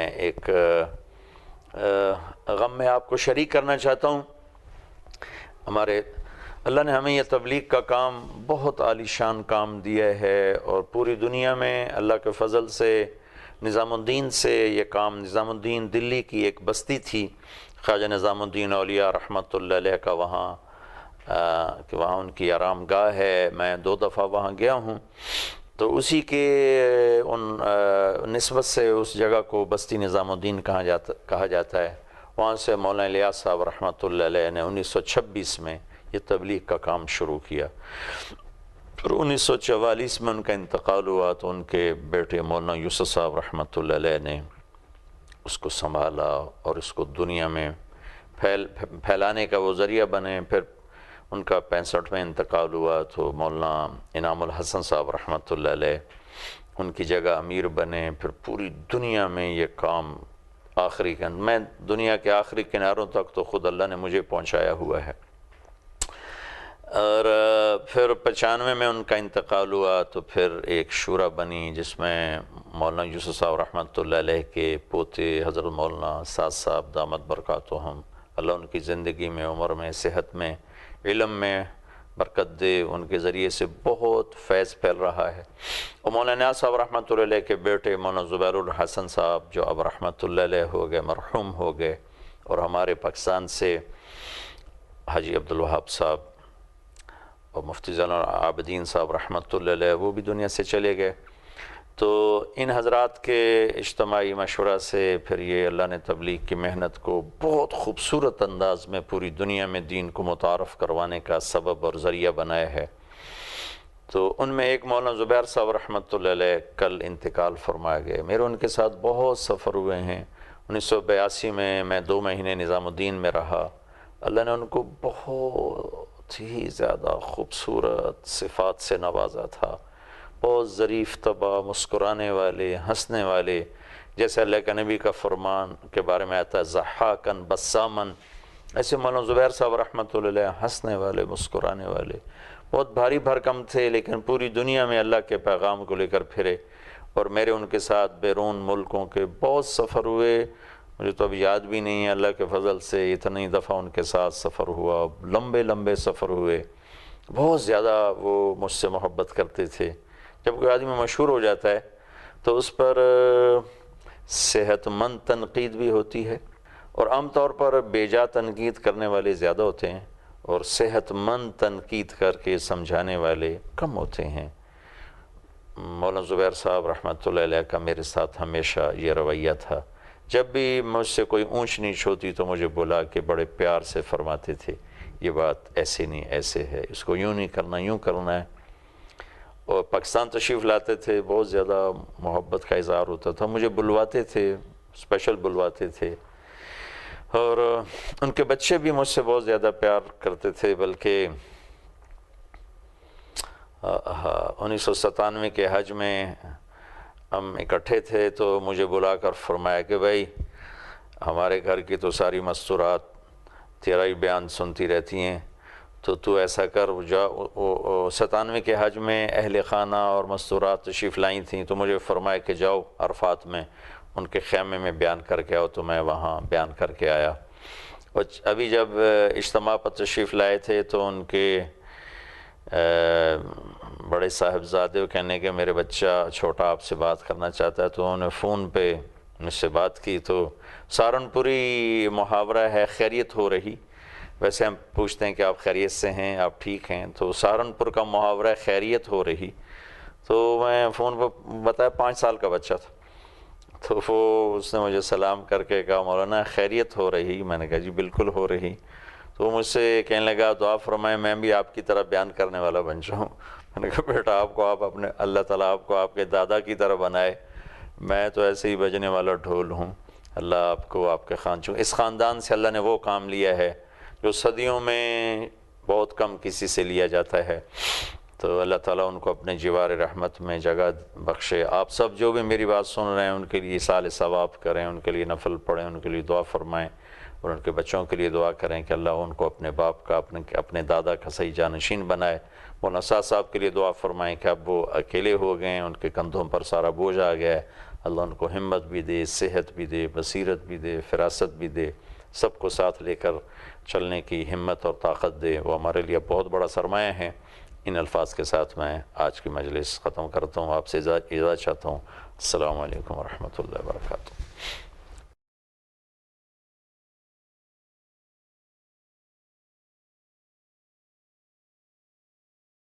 میں ایک غم میں آپ کو شریک کرنا چاہتا ہوں۔ ہمارے اللہ نے ہمیں یہ تبلیغ کا کام بہت عالی شان کام دیا ہے، اور پوری دنیا میں اللہ کے فضل سے نظام الدین سے یہ کام، نظام الدین دلی کی ایک بستی تھی خواجہ نظام الدین اولیاء رحمۃ اللہ علیہ کا، وہاں کہ وہاں ان کی آرام گاہ ہے، میں 2 دفعہ وہاں گیا ہوں، تو اسی کے ان نسبت سے اس جگہ کو بستی نظام الدین کہا جاتا ہے۔ وہاں سے مولانا الیاس صاحب رحمۃ اللہ علیہ نے 1926 میں یہ تبلیغ کا کام شروع کیا، پھر 1944 میں ان کا انتقال ہوا تو ان کے بیٹے مولانا یوسف صاحب رحمۃ اللہ علیہ نے اس کو سنبھالا اور اس کو دنیا میں پھیلانے کا وہ ذریعہ بنے۔ پھر ان کا 65 میں انتقال ہوا تو مولانا انعام الحسن صاحب رحمۃ اللہ علیہ ان کی جگہ امیر بنے۔ پھر پوری دنیا میں یہ کام میں دنیا کے آخری کناروں تک تو خود اللہ نے مجھے پہنچایا ہوا ہے۔ اور پھر 95 میں ان کا انتقال ہوا تو پھر ایک شورا بنی جس میں مولانا یوسف صاحب رحمۃ اللہ علیہ کے پوتے حضرت مولانا سعد صاحب دامت برکاتہم، اللہ ان کی زندگی میں، عمر میں، صحت میں، علم میں برکت دے، ان کے ذریعے سے بہت فیض پھیل رہا ہے۔ اور مولانا صاحب رحمۃ اللہ علیہ کے بیٹے مولانا زبیر الحسن صاحب جو اب رحمۃ اللہ علیہ ہو گئے، مرحوم ہو گئے، اور ہمارے پاکستان سے حاجی عبدالوہاب صاحب اور مفتی زین العابدین صاحب رحمۃ اللہ علیہ وہ بھی دنیا سے چلے گئے۔ تو ان حضرات کے اجتماعی مشورہ سے پھر یہ اللہ نے تبلیغ کی محنت کو بہت خوبصورت انداز میں پوری دنیا میں دین کو متعارف کروانے کا سبب اور ذریعہ بنایا ہے۔ تو ان میں ایک مولانا زبیر صاحب رحمۃ اللہ علیہ کل انتقال فرما گئے۔ میرے ان کے ساتھ بہت سفر ہوئے ہیں۔ 1982 میں 2 مہینے نظام الدین میں رہا۔ اللہ نے ان کو بہت ہی زیادہ خوبصورت صفات سے نوازا تھا، بہت ظریف طبع، مسکرانے والے، ہنسنے والے، جیسے اللہ کے نبی کا فرمان کے بارے میں آتا ہے ضحاکن بسامن، ایسے مولانا زبیر صاحب رحمۃ اللہ علیہ ہنسنے والے، مسکرانے والے، بہت بھاری بھرکم تھے، لیکن پوری دنیا میں اللہ کے پیغام کو لے کر پھرے۔ اور میرے ان کے ساتھ بیرون ملکوں کے بہت سفر ہوئے، مجھے تو اب یاد بھی نہیں ہے، اللہ کے فضل سے اتنی دفعہ ان کے ساتھ سفر ہوا، لمبے لمبے سفر ہوئے، بہت زیادہ وہ مجھ سے محبت کرتے تھے۔ جب کوئی آدمی مشہور ہو جاتا ہے تو اس پر صحت مند تنقید بھی ہوتی ہے، اور عام طور پر بے جا تنقید کرنے والے زیادہ ہوتے ہیں اور صحت مند تنقید کر کے سمجھانے والے کم ہوتے ہیں۔ مولانا زبیر صاحب رحمۃ اللہ علیہ کا میرے ساتھ ہمیشہ یہ رویہ تھا، جب بھی مجھ سے کوئی اونچ نیچ ہوتی تو مجھے بلا کے بڑے پیار سے فرماتے تھے یہ بات ایسے نہیں ایسے ہے، اس کو یوں نہیں کرنا، یوں کرنا ہے۔ اور پاکستان تشریف لاتے تھے، بہت زیادہ محبت کا اظہار ہوتا تھا، مجھے بلواتے تھے، اسپیشل بلواتے تھے، اور ان کے بچے بھی مجھ سے بہت زیادہ پیار کرتے تھے۔ بلکہ 1997 کے حج میں ہم اکٹھے تھے تو مجھے بلا کر فرمایا کہ بھائی ہمارے گھر کی تو ساری مستورات تیرا ہی بیان سنتی رہتی ہیں، تو ایسا کر جا۔ 97 کے حج میں اہل خانہ اور مستورات تشریف لائی تھیں، تو مجھے فرمایا کہ جاؤ عرفات میں ان کے خیمے میں بیان کر کے آؤ، تو میں وہاں بیان کر کے آیا۔ اور ابھی جب اجتماع پر تشریف لائے تھے تو ان کے بڑے صاحبزادے کہنے کہ میرے بچہ چھوٹا آپ سے بات کرنا چاہتا ہے، تو انہوں نے فون پہ مجھ سے بات کی۔ تو سہارنپوری محاورہ ہے خیریت ہو رہی، ویسے ہم پوچھتے ہیں کہ آپ خیریت سے ہیں، آپ ٹھیک ہیں، تو سہارنپور کا محاورہ خیریت ہو رہی۔ تو میں فون پہ بتایا 5 سال کا بچہ تھا، تو اس نے مجھے سلام کر کے کہا مولانا خیریت ہو رہی؟ میں نے کہا جی بالکل ہو رہی۔ تو مجھ سے کہنے لگا دعا فرمائے میں بھی آپ کی طرح بیان کرنے والا بن جاؤں۔ میں نے کہا بیٹا آپ اپنے اللہ تعالیٰ آپ کو آپ کے دادا کی طرح بنائے، میں تو ایسے ہی بجنے والا ڈھول ہوں۔ اللہ آپ کو آپ کے اس خاندان سے اللہ نے وہ کام لیا ہے جو صدیوں میں بہت کم کسی سے لیا جاتا ہے۔ تو اللہ تعالیٰ ان کو اپنے جوار رحمت میں جگہ بخشے۔ آپ سب جو بھی میری بات سن رہے ہیں ان کے لیے ایصال ثواب کریں، ان کے لیے نفل پڑھیں، ان کے لیے دعا فرمائیں، اور ان کے بچوں کے لیے دعا کریں کہ اللہ ان کو اپنے باپ کا اپنے دادا کا صحیح جانشین بنائے۔ مولانا صاحب کے لیے دعا فرمائیں کہ اب وہ اکیلے ہو گئے ہیں، ان کے کندھوں پر سارا بوجھ آ گیا ہے، اللہ ان کو ہمت بھی دے، صحت بھی دے، بصیرت بھی دے، فراست بھی دے، سب کو ساتھ لے کر چلنے کی ہمت اور طاقت دے، وہ ہمارے لیے بہت بڑا سرمایہ ہے۔ ان الفاظ کے ساتھ میں آج کی مجلس ختم کرتا ہوں، آپ سے اجازت چاہتا ہوں۔ السلام علیکم ورحمۃ اللہ وبرکاتہ۔